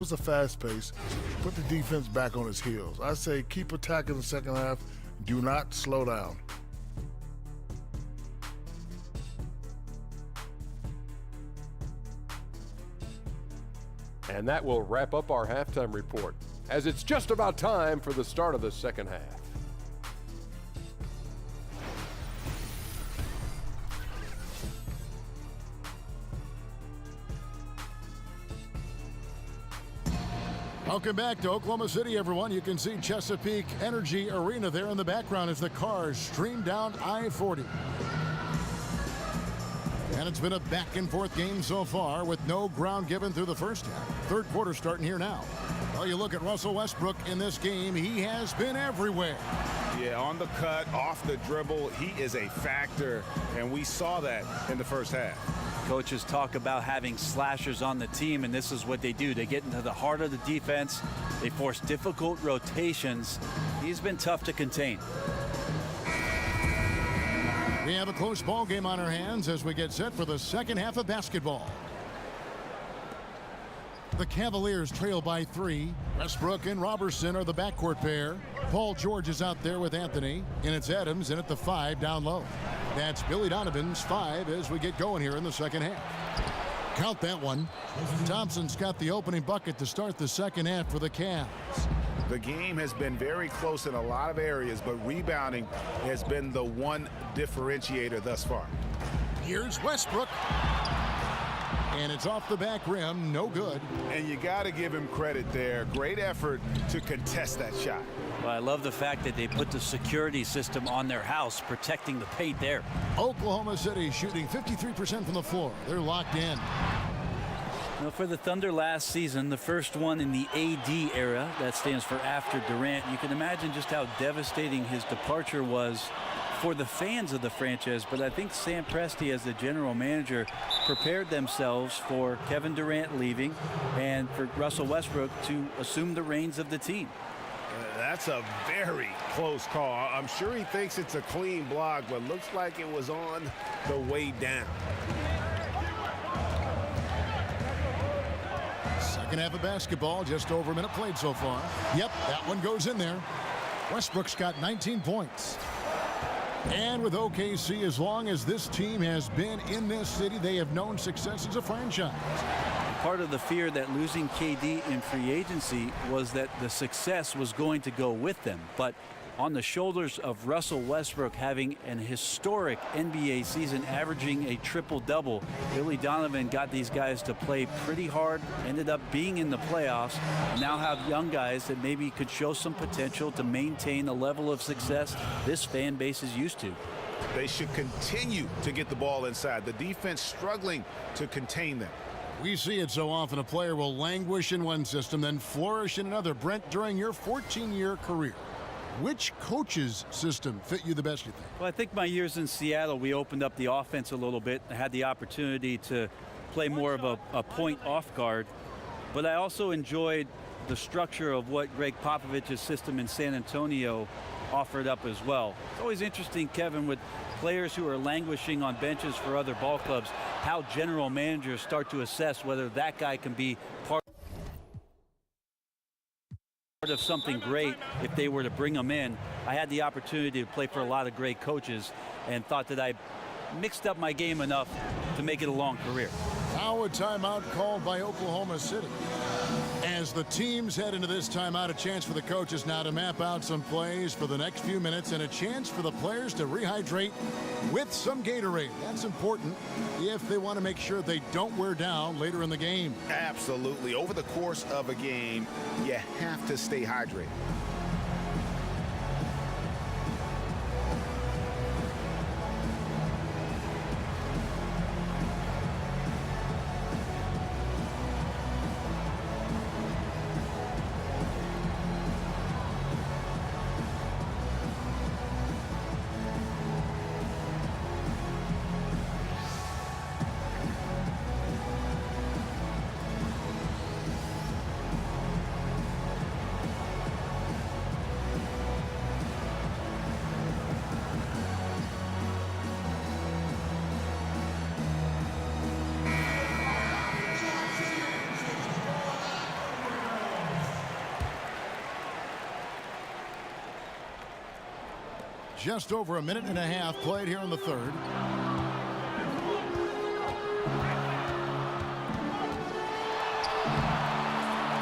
was a fast pace. Put the defense back on its heels. I say keep attacking the second half. Do not slow down. And that will wrap up our halftime report, as it's just about time for the start of the second half. Welcome back to Oklahoma City, everyone. You can see Chesapeake Energy Arena there in the background as the cars stream down I-40. And it's been a back-and-forth game so far with no ground given through the first half. Third quarter starting here now. Well, you look at Russell Westbrook in this game. He has been everywhere. Yeah, on the cut, off the dribble, he is a factor, and we saw that in the first half. Coaches talk about having slashers on the team, and this is what they do. They get into the heart of the defense. They force difficult rotations. He's been tough to contain. We have a close ball game on our hands as we get set for the second half of basketball. The Cavaliers trail by 3. Westbrook and Robertson are the backcourt pair. Paul George is out there with Anthony, and it's Adams in at the 5 down low. That's Billy Donovan's 5 as we get going here in the second half. Count that one. Thompson's got the opening bucket to start the second half for the Cavs. The game has been very close in a lot of areas, but rebounding has been the one differentiator thus far. Here's Westbrook. And it's off the back rim, no good. And you got to give him credit there. Great effort to contest that shot. Well, I love the fact that they put the security system on their house, protecting the paint there. Oklahoma City shooting 53% from the floor. They're locked in. Now, for the Thunder last season, the first one in the AD era, that stands for after Durant, you can imagine just how devastating his departure was for the fans of the franchise. But I think Sam Presti, as the general manager, prepared themselves for Kevin Durant leaving and for Russell Westbrook to assume the reins of the team. That's a very close call. I'm sure he thinks it's a clean block, but looks like it was on the way down. Second half of basketball, just over a minute played so far. Yep, that one goes in there. Westbrook's got 19 points. And with OKC, as long as this team has been in this city, they have known success as a franchise. Part of the fear that losing KD in free agency was that the success was going to go with them. But on the shoulders of Russell Westbrook having an historic NBA season, averaging a triple-double, Billy Donovan got these guys to play pretty hard, ended up being in the playoffs, and now have young guys that maybe could show some potential to maintain a level of success this fan base is used to. They should continue to get the ball inside. The defense struggling to contain them. We see it so often. A player will languish in one system, then flourish in another. Brent, during your 14-year career, which coach's system fit you the best, you think? Well, I think my years in Seattle, we opened up the offense a little bit. I had the opportunity to play more of a point off guard. But I also enjoyed the structure of what Greg Popovich's system in San Antonio offered up as well. It's always interesting, Kevin, with players who are languishing on benches for other ball clubs, how general managers start to assess whether that guy can be part of something great if they were to bring him in. I had the opportunity to play for a lot of great coaches and thought that I mixed up my game enough to make it a long career. Now a timeout called by Oklahoma City. As the teams head into this timeout, a chance for the coaches now to map out some plays for the next few minutes and a chance for the players to rehydrate with some Gatorade. That's important if they want to make sure they don't wear down later in the game. Absolutely. Over the course of a game, you have to stay hydrated. Just over a minute and a half played here in the third.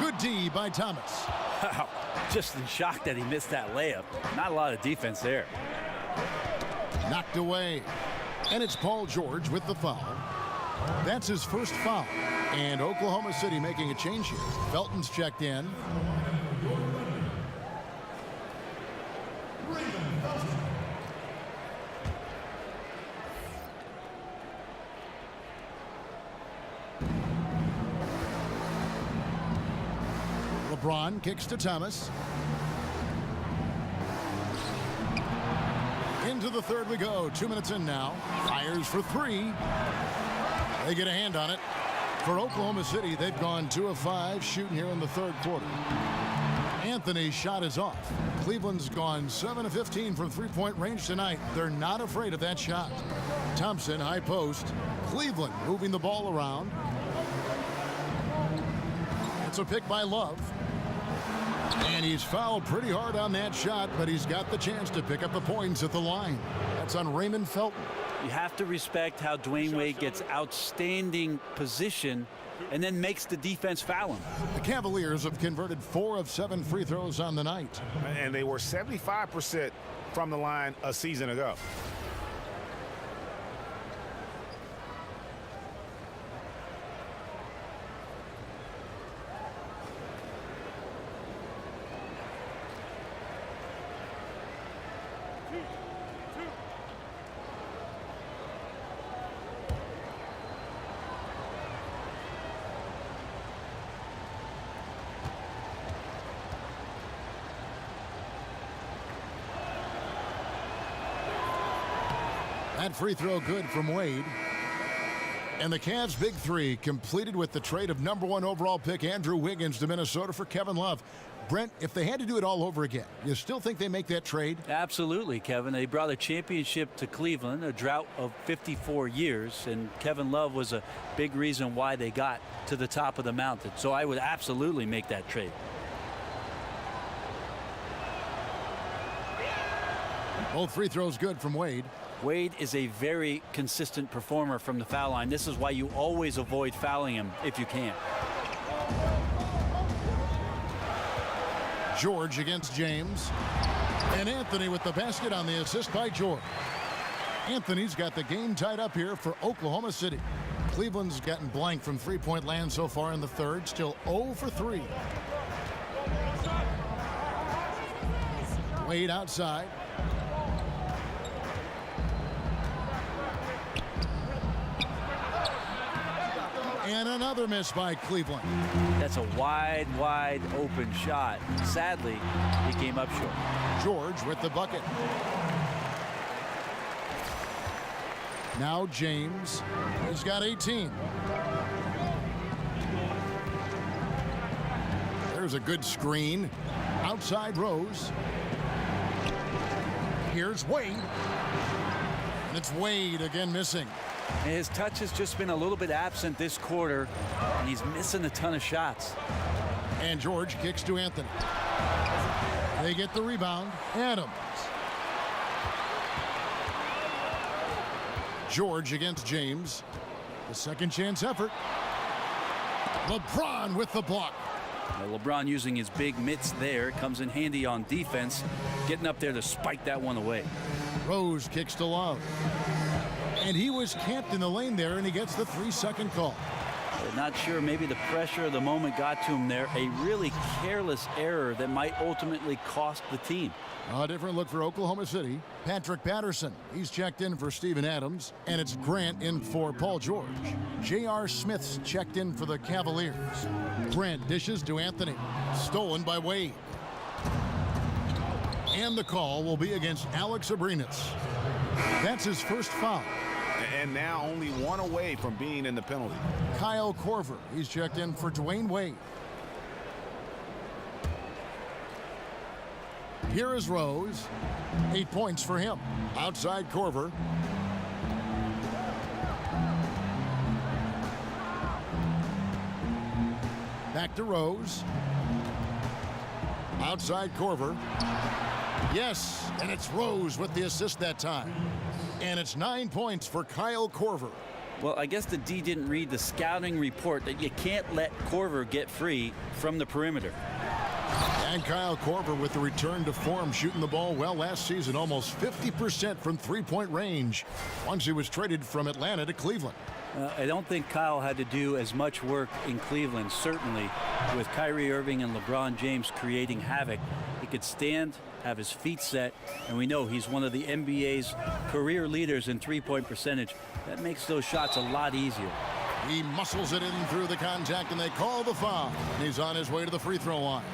Good D by Thomas. Wow, just in shock that he missed that layup. Not a lot of defense there. Knocked away. And it's Paul George with the foul. That's his first foul. And Oklahoma City making a change here. Felton's checked in. LeBron kicks to Thomas. Into the third we go. 2 minutes in now. Fires for three. They get a hand on it. For Oklahoma City, they've gone 2 of 5 shooting here in the third quarter. Anthony's shot is off. Cleveland's gone 7 of 15 from three-point range tonight. They're not afraid of that shot. Thompson, high post. Cleveland moving the ball around. It's a pick by Love. And he's fouled pretty hard on that shot, but he's got the chance to pick up the points at the line. That's on Raymond Felton. You have to respect how Dwayne Wade gets outstanding position and then makes the defense foul him. The Cavaliers have converted 4 of 7 free throws on the night. And they were 75% from the line a season ago. That free throw good from Wade. And the Cavs' big three completed with the trade of #1 overall pick Andrew Wiggins to Minnesota for Kevin Love. Brent, if they had to do it all over again, you still think they make that trade? Absolutely, Kevin. They brought a championship to Cleveland, a drought of 54 years, and Kevin Love was a big reason why they got to the top of the mountain. So I would absolutely make that trade. Both free throws good from Wade. Wade is a very consistent performer from the foul line. This is why you always avoid fouling him if you can. George against James. And Anthony with the basket on the assist by George. Anthony's got the game tied up here for Oklahoma City. Cleveland's gotten blank from three-point land so far in the third. Still 0 for 3. Wade outside. And another miss by Cleveland. That's a wide open shot. Sadly, he came up short. George with the bucket. Now James. He's got 18. There's a good screen. Outside Rose. Here's Wade. And it's Wade again missing. And his touch has just been a little bit absent this quarter, and he's missing a ton of shots. And George kicks to Anthony. They get the rebound. Adams. George against James. The second chance effort. LeBron with the block. Now, LeBron using his big mitts there comes in handy on defense, getting up there to spike that one away. Rose kicks to Love. And he was camped in the lane there, and he gets the 3-second call. Not sure, maybe the pressure of the moment got to him there. A really careless error that might ultimately cost the team. A different look for Oklahoma City. Patrick Patterson, he's checked in for Steven Adams, and it's Grant in for Paul George. J.R. Smith's checked in for the Cavaliers. Grant dishes to Anthony. Stolen by Wade. And the call will be against Alex Abrinas. That's his first foul. And now only one away from being in the penalty. Kyle Korver, he's checked in for Dwayne Wade. Here is Rose. 8 points for him. Outside Korver. Back to Rose. Outside Korver. Yes, and it's Rose with the assist that time. And it's 9 points for Kyle Korver. Well, I guess the D didn't read the scouting report that you can't let Korver get free from the perimeter. And Kyle Korver with the return to form, shooting the ball well last season, almost 50% from three-point range once he was traded from Atlanta to Cleveland. I don't think Kyle had to do as much work in Cleveland, certainly with Kyrie Irving and LeBron James creating havoc. He could stand, have his feet set, and we know he's one of the NBA's career leaders in three-point percentage. That makes those shots a lot easier. He muscles it in through the contact, and they call the foul. And he's on his way to the free throw line.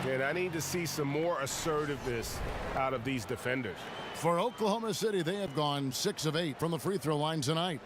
And I need to see some more assertiveness out of these defenders. For Oklahoma City, they have gone 6 of 8 from the free throw line tonight.